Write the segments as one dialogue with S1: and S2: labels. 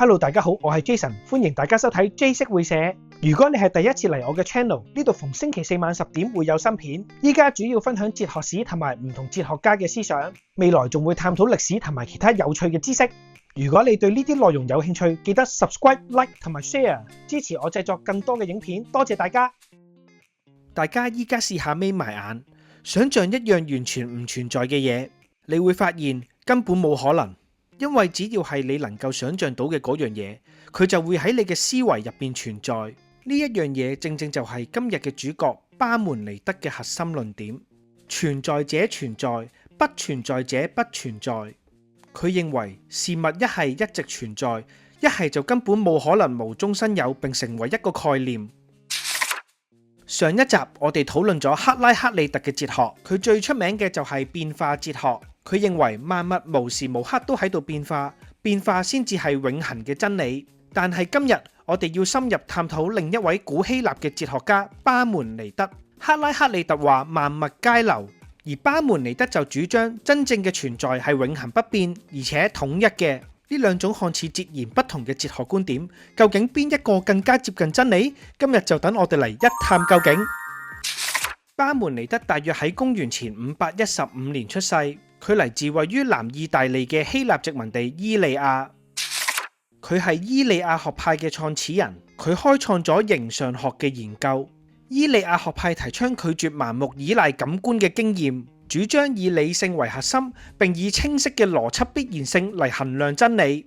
S1: Hello， 大家好，我係 Jason， 歡迎大家收睇 J 式會社。如果你係第一次嚟我嘅 channel， 呢度逢星期四晚10點會有新片。依家主要分享哲學史同埋唔同哲學家嘅思想，未來仲會探討歷史同埋其他有趣嘅知識。如果你對呢啲內容有興趣，記得 subscribe、like 同埋 share， 支持我製作更多嘅影片。多謝大家。大家依家試下眯埋眼，想像一樣完全唔存在嘅嘢，你會發現根本冇可能。因為只要係你能夠想像到嘅嗰樣嘢，佢就會喺你嘅思維入邊存在。呢一樣嘢正正就係今日嘅主角巴門尼德嘅核心論點：存在者存在，不存在者不存在。佢認為事物一係一直存在，一係就根本冇可能無中生有並成為一個概念。上一集我哋討論咗克拉克利特嘅哲學，佢最出名嘅就係變化哲學。佢認為萬物無時無刻都喺度變化，變化先至係永恆嘅真理。但係今日我哋要深入探討另一位古希臘嘅哲學家巴門尼德。克拉克利特話萬物皆流，而巴門尼德就主張真正嘅存在係永恆不變而且統一嘅。呢兩種看似截然不同嘅哲學觀點，究竟邊一個更加接近真理？今日就等我哋嚟一探究竟。巴門尼德大約喺公元前515年出世。佢嚟自位於南意大利嘅希臘殖民地伊利亞，佢係伊利亞學派嘅創始人，佢開創咗形上學嘅研究。伊利亞學派提倡拒絕盲目依賴感官嘅經驗，主張以理性為核心，並以清晰嘅邏輯必然性嚟衡量真理。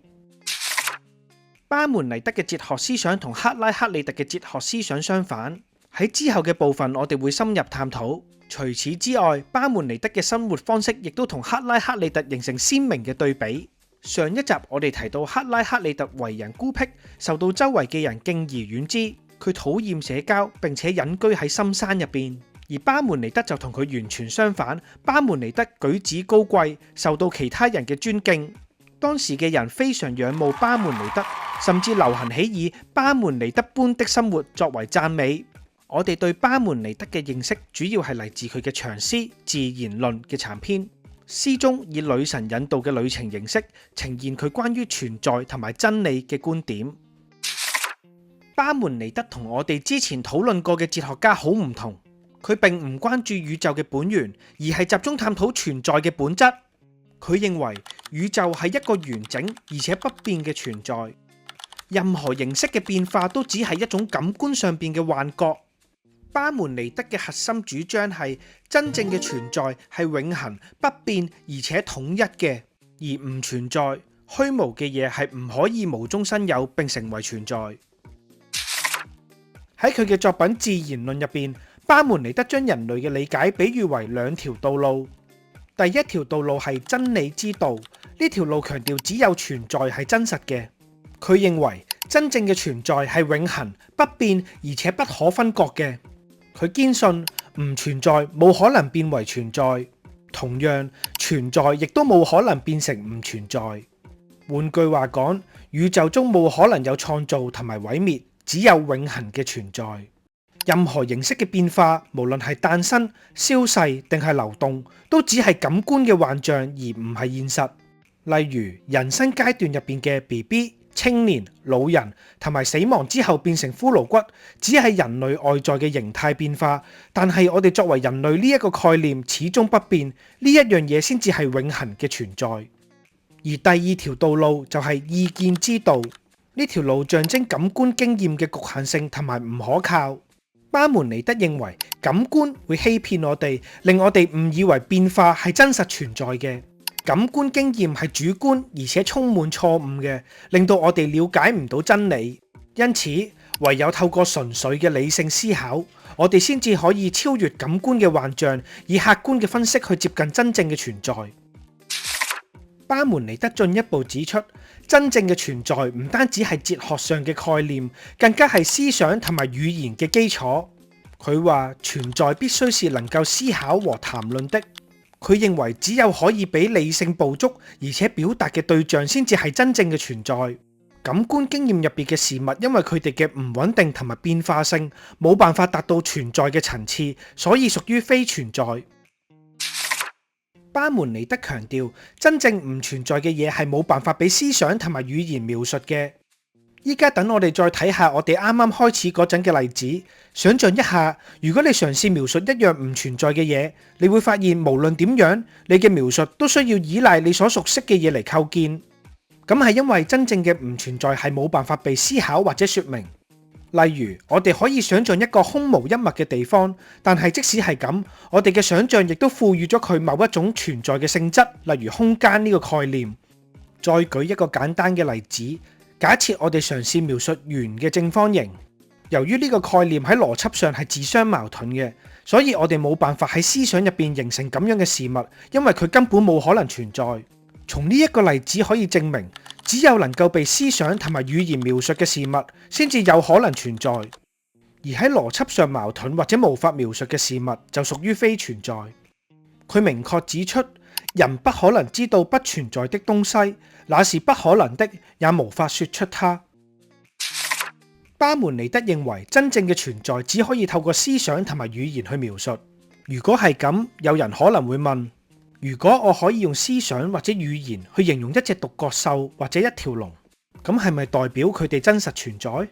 S1: 巴門尼德嘅哲學思想同克拉克利特嘅哲學思想相反，喺之後嘅部分我哋會深入探討。除此之外，巴門尼德嘅生活方式亦都同克拉克利特形成鮮明嘅對比。上一集我哋提到克拉克利特為人孤僻，受到周圍嘅人敬而遠之，佢討厭社交，並且隱居喺深山入邊。而巴門尼德就同佢完全相反，巴門尼德舉止高貴，受到其他人嘅尊敬。當時嘅人非常仰慕巴門尼德，甚至流行起以巴門尼德般的生活作為讚美。我哋對巴門尼德嘅認識主要係嚟自佢嘅長詩《自然論》嘅殘篇，詩中以女神引導嘅旅程形式呈現佢關於存在同埋真理嘅觀點。巴門尼德同我哋之前討論過嘅哲學家好唔同，佢並唔關注宇宙嘅本源，而係集中探討存在嘅本質。佢認為宇宙係一個完整而且不變嘅存在，任何形式嘅變化都只係一種感官上邊嘅幻覺。巴門尼德嘅核心主張係真正嘅存在係永恆不變而且統一嘅，而唔存在虛無嘅嘢係唔可以無中生有並成為存在。喺佢嘅作品《自然論》入邊，巴門尼德將人類嘅理解比喻為兩條道路。第一條道路係真理之道，呢條路強調只有存在係真實嘅。佢認為真正嘅存在係永恆不變而且不可分割嘅。佢堅信唔存在冇可能變為存在，同樣存在亦都冇可能變成唔存在。換句話講，宇宙中冇可能有創造同埋毀滅，只有永恆嘅存在。任何形式嘅變化，無論係誕生、消逝定係流動，都只係感官嘅幻象而唔係現實。例如人生階段入邊嘅 BB、青年、老人同埋死亡之後變成骷髏骨，只係人類外在嘅形態變化，但係我哋作為人類呢一個概念始終不變，呢一樣嘢先至係永恆嘅存在。而第二條道路就係意見之道，呢條路象徵感官經驗嘅局限性同埋唔可靠。巴門尼德認為感官會欺騙我哋，令我哋誤以為變化係真實存在嘅。感官經驗係主觀而且充滿錯誤嘅，令到我哋了解唔到真理。因此，唯有透過純粹嘅理性思考，我哋先至可以超越感官嘅幻象，以客觀嘅分析去接近真正嘅存在。巴門尼德進一步指出，真正嘅存在唔單止係哲學上嘅概念，更加係思想同埋語言嘅基礎。佢話存在必須是能夠思考和談論的。佢認為只有可以俾理性捕捉而且表達嘅對象先至係真正嘅存在。感官經驗入邊嘅事物，因為佢哋嘅唔穩定同埋變化性，冇辦法達到存在嘅層次，所以屬於非存在。巴門尼德強調，真正唔存在嘅嘢係冇辦法俾思想同埋語言描述嘅。依家等我哋再睇下我哋啱啱開始嗰陣嘅例子，想象一下，如果你嘗試描述一樣唔存在嘅嘢，你會發現無論點樣，你嘅描述都需要依賴你所熟悉嘅嘢嚟構建。咁係因為真正嘅唔存在係冇辦法被思考或者說明。例如，我哋可以想象一個空無一物嘅地方，但係即使係咁，我哋嘅想象亦都賦予咗佢某一種存在嘅性質，例如空間呢個概念。再舉一個簡單嘅例子，假設我哋嘗試描述圓嘅正方形，由於呢個概念喺邏輯上係自相矛盾嘅，所以我哋冇辦法喺思想入邊形成咁樣嘅事物，因為佢根本冇可能存在。從呢一個例子可以證明，只有能夠被思想同埋語言描述嘅事物，先至有可能存在。而喺邏輯上矛盾或者無法描述嘅事物，就屬於非存在。佢明確指出，人不可能知道不存在的東西，那是不可能的，也無法說出它。巴門尼德認為，真正嘅存在只可以透過思想同埋語言去描述。如果係咁，有人可能會問，如果我可以用思想或者語言去形容一隻獨角獸或者一條龍，咁係咪代表佢哋真實存在？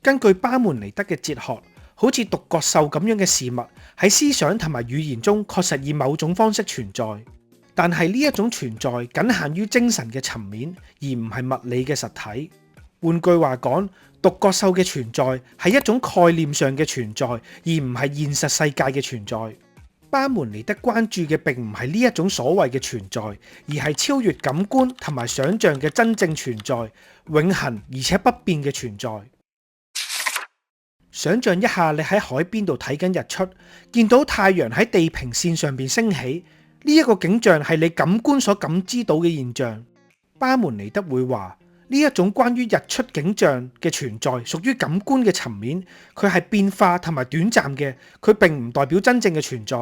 S1: 根據巴門尼德嘅哲學，好似獨角獸咁樣嘅事物喺思想同埋語言中確實以某種方式存在，但係呢一種存在僅限於精神嘅層面，而唔係物理嘅實體。換句話講，獨角獸嘅存在係一種概念上嘅存在，而唔係現實世界嘅存在。巴門尼德關注嘅並唔係呢一種所謂嘅存在，而係超越感官同埋想象嘅真正存在，永恆而且不變嘅存在。想象一下，你喺海邊度睇緊日出，見到太陽喺地平線上邊升起，呢一個景象係你感官所感知到嘅現象。巴門尼德會話，呢一種關於日出景象嘅存在屬於感官嘅層面，佢係變化同埋短暫嘅，佢並唔代表真正嘅存在。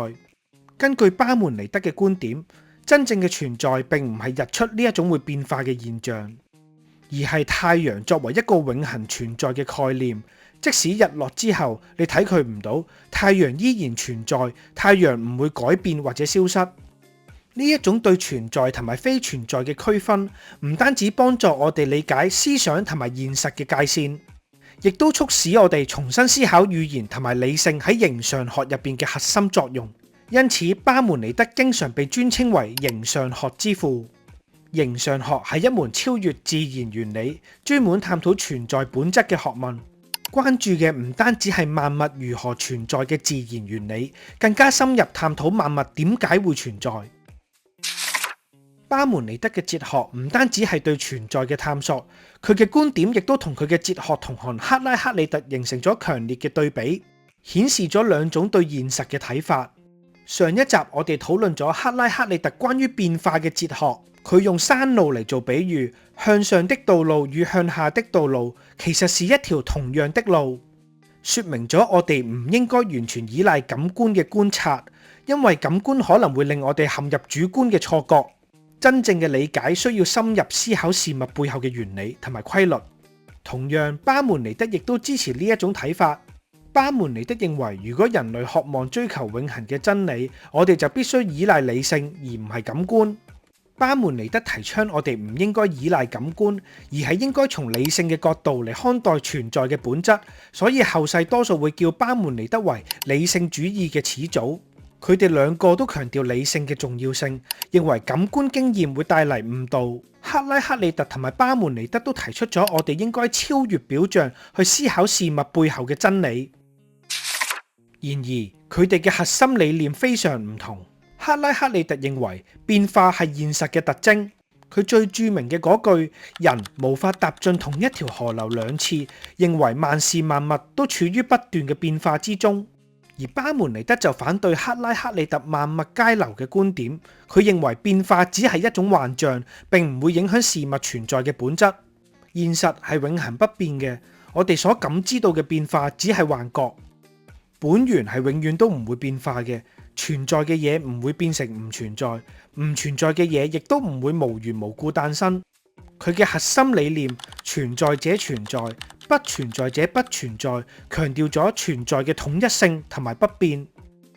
S1: 根據巴門尼德嘅觀點，真正嘅存在並唔係日出呢一種會變化嘅現象，而係太陽作為一個永恆存在嘅概念。即使日落之後你睇佢唔到，太陽依然存在，太陽唔會改變或者消失。呢一種對存在同埋非存在嘅區分，唔單止幫助我哋理解思想同埋現實嘅界線，亦都促使我哋重新思考語言同埋理性喺形上學入邊嘅核心作用。因此，巴門尼德經常被尊稱為形上學之父。形上學係一門超越自然原理，專門探討存在本質嘅學問。關注嘅唔單止係萬物如何存在嘅自然原理，更加深入探討萬物點解會存在。巴門尼德嘅哲學唔單止係對存在嘅探索，佢嘅觀點亦都同佢嘅哲學同行克拉克里特形成咗強烈嘅對比，顯示咗兩種對現實嘅睇法。上一集我哋討論咗克拉克里特關於變化嘅哲學，佢用山路嚟做比喻，向上的道路與向下的道路其實是一條同樣的路，說明咗我哋唔應該完全依賴感官嘅觀察，因為感官可能會令我哋陷入主觀嘅錯覺。真正嘅理解需要深入思考事物背後嘅原理同埋規律。同樣，巴門尼德亦都支持呢一種睇法。巴門尼德認為，如果人類渴望追求永恆嘅真理，我哋就必須依賴理性，而唔係感官。巴門尼德提倡我哋唔應該依賴感官，而係應該從理性嘅角度嚟看待存在嘅本質。所以後世多數會叫巴門尼德為理性主義嘅始祖。佢哋兩個都強調理性嘅重要性，認為感官經驗會帶嚟誤導。克拉克里特同埋巴門尼德都提出咗我哋應該超越表象去思考事物背後嘅真理。然而，佢哋嘅核心理念非常唔同。克拉克里特認為變化係現實嘅特徵，佢最著名嘅嗰句人無法踏進同一條河流兩次，認為萬事萬物都處於不斷嘅變化之中。而巴門尼德就反對克拉克里特萬物皆流嘅觀點，佢認為變化只係一種幻象，並唔會影響事物存在嘅本質。現實係永恆不變嘅，我哋所感知到嘅變化只係幻覺，本源係永遠都唔會變化嘅。存在嘅嘢唔會變成唔存在，唔存在嘅嘢亦都唔會無緣無故誕生。佢嘅核心理念，存在者存在，不存在者不存在，強調咗存在嘅統一性同埋不變。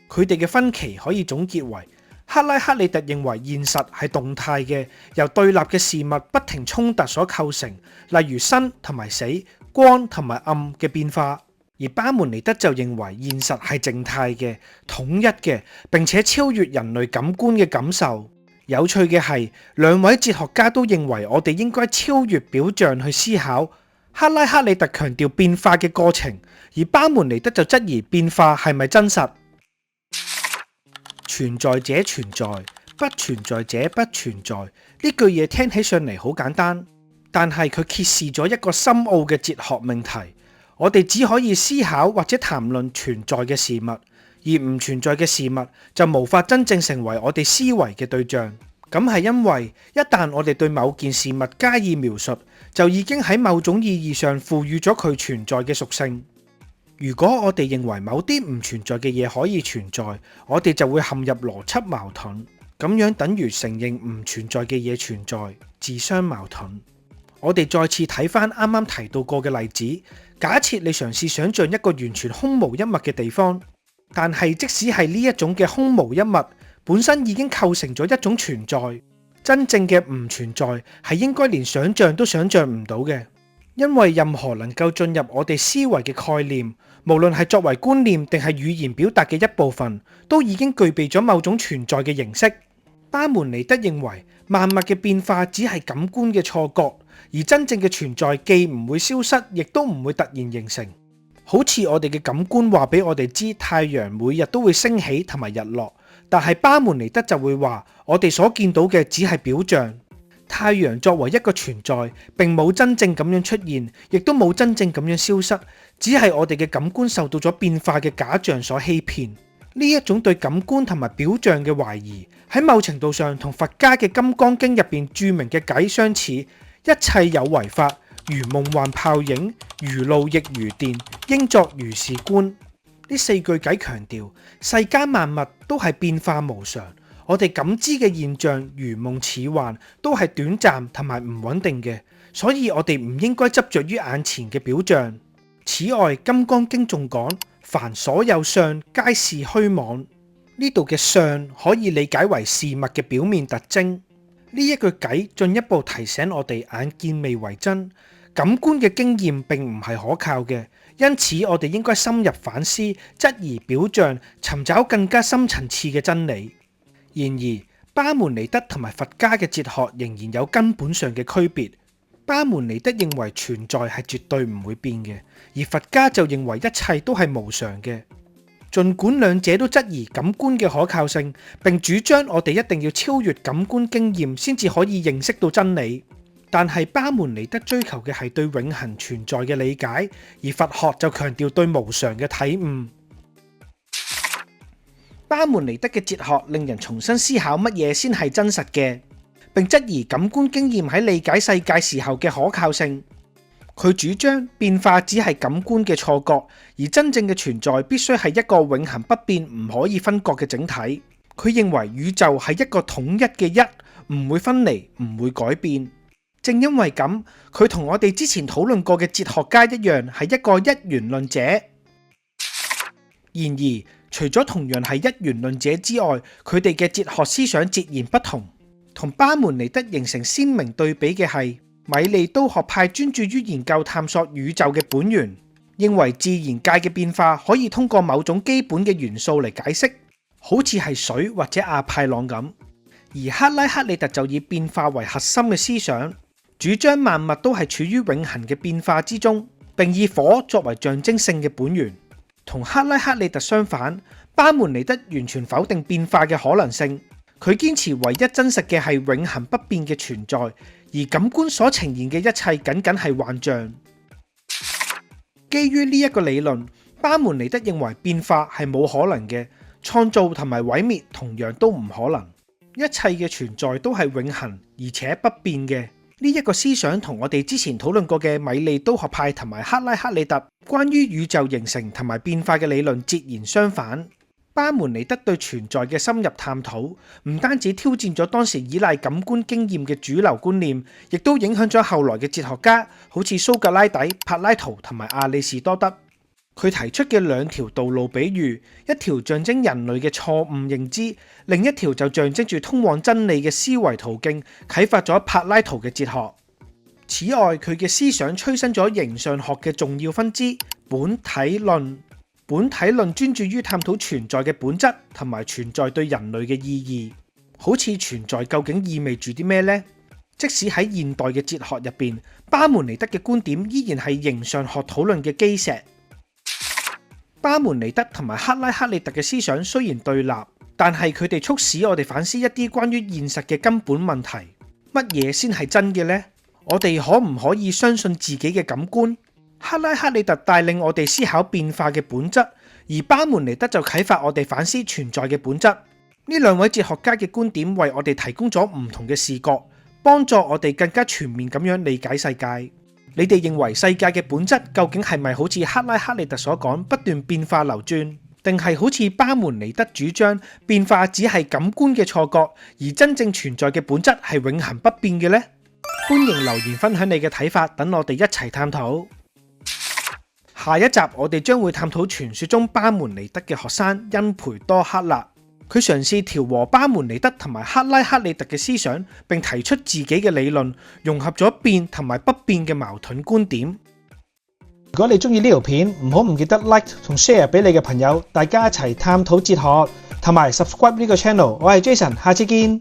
S1: 佢哋嘅分歧可以總結為，克拉克里特認為現實係動態嘅，由對立嘅事物不停衝突所構成，例如生同埋死、光同埋暗嘅變化。而巴門尼德就認為現實係靜態嘅、統一嘅，並且超越人類感官嘅感受。有趣嘅係，兩位哲學家都認為我哋應該超越表象去思考。克拉克里特強調變化嘅過程，而巴門尼德就質疑變化係咪真實。存在者存在，不存在者不存在。呢句嘢聽起上嚟好簡單，但係佢揭示咗一個深奧嘅哲學命題。我哋只可以思考或者談論存在嘅事物，而唔存在嘅事物就無法真正成為我哋思維嘅對象。咁係因為一旦我哋對某件事物加以描述，就已經喺某種意義上賦予咗佢存在嘅屬性。如果我哋認為某啲唔存在嘅嘢可以存在，我哋就會陷入邏輯矛盾，咁樣等於承認唔存在嘅嘢存在，自相矛盾。我哋再次睇翻啱啱提到過嘅例子，假設你嘗試想像一個完全空無一物嘅地方，但係即使係呢一種嘅空無一物，本身已經構成咗一種存在。真正嘅唔存在係應該連想像都想像唔到嘅，因為任何能夠進入我哋思維嘅概念，無論係作為觀念定係語言表達嘅一部分，都已經具備咗某種存在嘅形式。巴門尼德認為萬物嘅變化只係感官嘅錯覺，而真正嘅存在既唔會消失，亦都唔會突然形成。好似我哋嘅感官話俾我哋知太陽每日都會升起同埋日落，但係巴門尼德就會話我哋所見到嘅只係表象。太陽作為一個存在，並冇真正咁樣出現，亦都冇真正咁樣消失，只係我哋嘅感官受到咗變化嘅假象所欺騙。呢一種對感官同埋表象嘅懷疑，喺某程度上同佛家嘅《金剛經》入邊著名嘅偈相似。一切有為法，如夢幻泡影，如露亦如電，應作如是觀。呢四句偈強調，世間萬物都係變化無常，我哋感知嘅現象如夢似幻，都係短暫同埋唔穩定嘅，所以我哋唔應該執着於眼前嘅表象。此外，《金剛經》仲講，凡所有相，皆是虛妄。呢度嘅相可以理解為事物嘅表面特徵。呢一句偈進一步提醒我哋眼見未為真，感官嘅經驗並唔係可靠嘅，因此我哋應該深入反思，質疑表象，尋找更加深層次嘅真理。然而，巴門尼德同埋佛家嘅哲學仍然有根本上嘅區別。巴門尼德認為存在係絕對唔會變嘅，而佛家就認為一切都係無常嘅。儘管兩者都質疑感官嘅可靠性，並主張我哋一定要超越感官經驗先至可以認識到真理，但係巴門尼德追求嘅係對永恆存在嘅理解，而佛學就強調對無常嘅體悟。巴門尼德嘅哲學令人重新思考乜嘢先係真實嘅，並質疑感官經驗喺理解世界時候嘅可靠性。佢主張變化只係感官嘅錯覺，而真正嘅存在必須係一個永恆不變、唔可以分割嘅整體。佢認為宇宙係一個統一嘅一，唔會分離，唔會改變。正因為咁，佢同我哋之前討論過嘅哲學家一樣，係一個一元論者。然而，除咗同樣係一元論者之外，佢哋嘅哲學思想截然不同。同巴門尼德形成鮮明對比嘅係，米利都學派專注於研究探索宇宙嘅本源，認為自然界嘅變化可以通過某種基本嘅元素嚟解釋，好似係水或者阿派朗咁。而克拉克里特就以變化為核心嘅思想，主張萬物都係處於永恆嘅變化之中，並以火作為象徵性嘅本源。同克拉克里特相反，巴門尼德完全否定變化嘅可能性，佢堅持唯一真實嘅係永恆不變嘅存在，而感官所呈現嘅一切僅僅係幻象。基於呢一個理論，巴門尼德認為變化係冇可能嘅，創造同埋毀滅同樣都唔可能，一切嘅存在都係永恆而且不變嘅。呢一個思想同我哋之前討論過嘅米利都學派同埋克拉克里特關於宇宙形成同埋變化嘅理論截然相反。巴門尼德對存在嘅深入探討，唔單止挑戰咗當時依賴感官經驗嘅主流觀念，亦都影響咗後來嘅哲學家，好似蘇格拉底、柏拉圖同埋亞里士多德。佢提出嘅兩條道路比喻，一條象徵人類嘅錯誤認知，另一條就象徵住通往真理嘅思維途徑，啟發咗柏拉圖嘅哲學。此外，佢嘅思想催生咗形上學嘅重要分支本體論。本體論專注於探討存在嘅本質同埋存在對人類嘅意義，好似存在究竟意味住啲咩呢？即使喺現代嘅哲學入邊，巴門尼德嘅觀點依然係形上學討論嘅基石。巴門尼德同埋赫拉克利特嘅思想雖然對立，但係佢哋促使我哋反思一啲關於現實嘅根本問題。乜嘢先係真嘅呢？我哋可唔可以相信自己嘅感官？赫拉克利特帶領我哋思考變化嘅本質，而巴門尼德就啟發我哋反思存在嘅本質。呢兩位哲學家嘅觀點為我哋提供咗唔同嘅視角，幫助我哋更加全面咁樣理解世界。你哋認為世界嘅本質究竟係咪好似赫拉克利特所講不斷變化流轉，定係好似巴門尼德主張變化只係感官嘅錯覺，而真正存在嘅本質係永恆不變嘅呢？歡迎留言分享你嘅睇法，等我哋一齊探討。下一集我哋將會探討傳說中巴門尼德嘅學生恩培多克勒。佢嘗試調和巴門尼德同埋赫拉克利特嘅思想，並提出自己嘅理論，融合咗變同埋不變嘅矛盾觀點。如果你中意呢條片，唔記得 like 同 share 俾你嘅朋友，大家一齊探討哲學，同埋 subscribe 呢個 channel。我係 Jason，下次見。